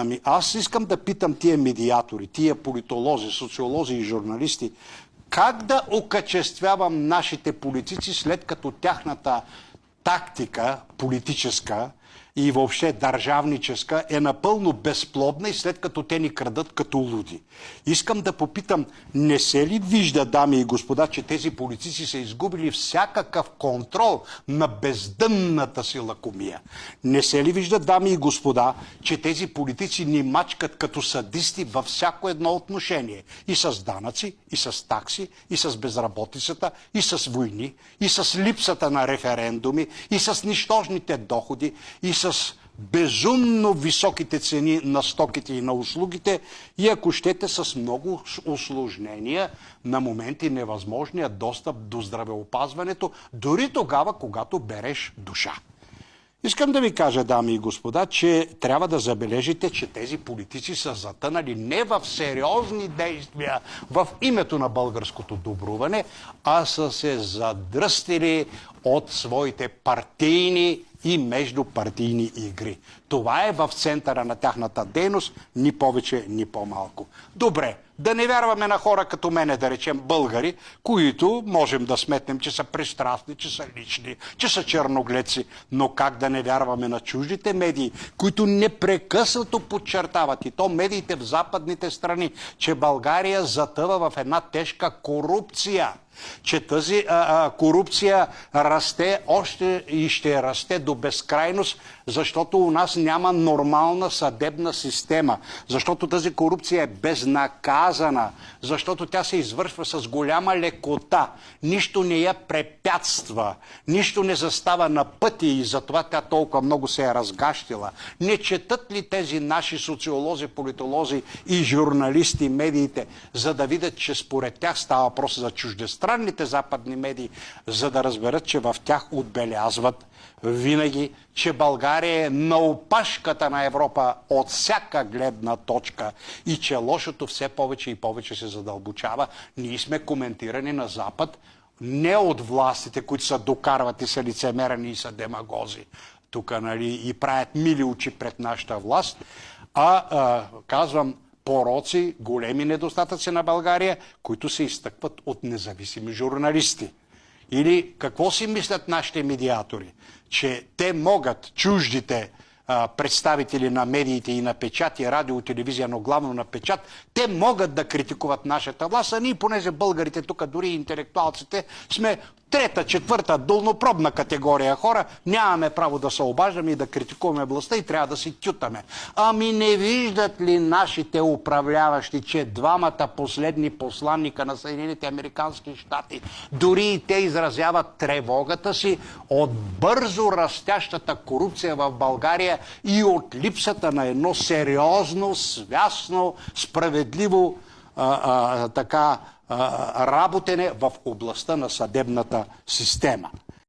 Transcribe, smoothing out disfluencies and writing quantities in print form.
Ами аз искам да питам тия медиатори, тия политолози, социолози и журналисти, как да окачествявам нашите политици, след като тяхната тактика политическа и въобще държавническа е напълно безплодна и след като те ни крадат като луди. Искам да попитам, не се ли вижда, дами и господа, че тези политици са изгубили всякакъв контрол на бездънната си лакомия? Не се ли вижда, дами и господа, че тези политици ни мачкат като садисти във всяко едно отношение? И с данъци, и с такси, и с безработицата, и с войни, и с липсата на референдуми, и с нищожните доходи, и с безумно високите цени на стоките и на услугите, и ако щете с много усложнения, на моменти невъзможния достъп до здравеопазването, дори тогава, когато береш душа. Искам да ви кажа, дами и господа, че трябва да забележите, че тези политици са затънали не в сериозни действия в името на българското добруване, а са се задръстили от своите партийни и междупартийни игри. Това е в центъра на тяхната дейност, ни повече, ни по-малко. Добре, да не вярваме на хора като мене, да речем българи, които можем да сметнем, че са пристрастни, че са лични, че са черногледци, но как да не вярваме на чуждите медии, които непрекъснато подчертават, и то медиите в западните страни, че България затъва в една тежка корупция, че тази корупция расте още и ще расте до безкрайност, защото у нас няма нормална съдебна система, защото тази корупция е безнаказана, защото тя се извършва с голяма лекота, нищо не я препятства, нищо не застава на пъти и затова тя толкова много се е разгащила. Не четат ли тези наши социолози, политолози и журналисти медиите, за да видят, че според тях става въпрос за чуждестранните западни медии, за да разберат, че в тях отбелязват винаги, че България е на опашката на Европа от всяка гледна точка и че лошото все повече и повече се задълбочава. Ние сме коментирани на Запад не от властите, които са докарват и са лицемерени и са демагози тук, нали, и правят мили очи пред нашата власт, казвам, пороци, големи недостатъци на България, които се изтъкват от независими журналисти. Или какво си мислят нашите медиатори? Че те могат, чуждите представители на медиите и на печат и радио, телевизия, но главно на печат, те могат да критикуват нашата власт, а ние, понеже българите, тук дори интелектуалците, сме трета, четвърта, долнопробна категория хора, нямаме право да се обаждаме и да критикуваме властта и трябва да си тютаме. Ами не виждат ли нашите управляващи, че двамата последни посланника на Съединените американски щати, дори и те изразяват тревогата си от бързо растящата корупция в България и от липсата на едно сериозно, свясно, справедливо работене в областта на съдебната система.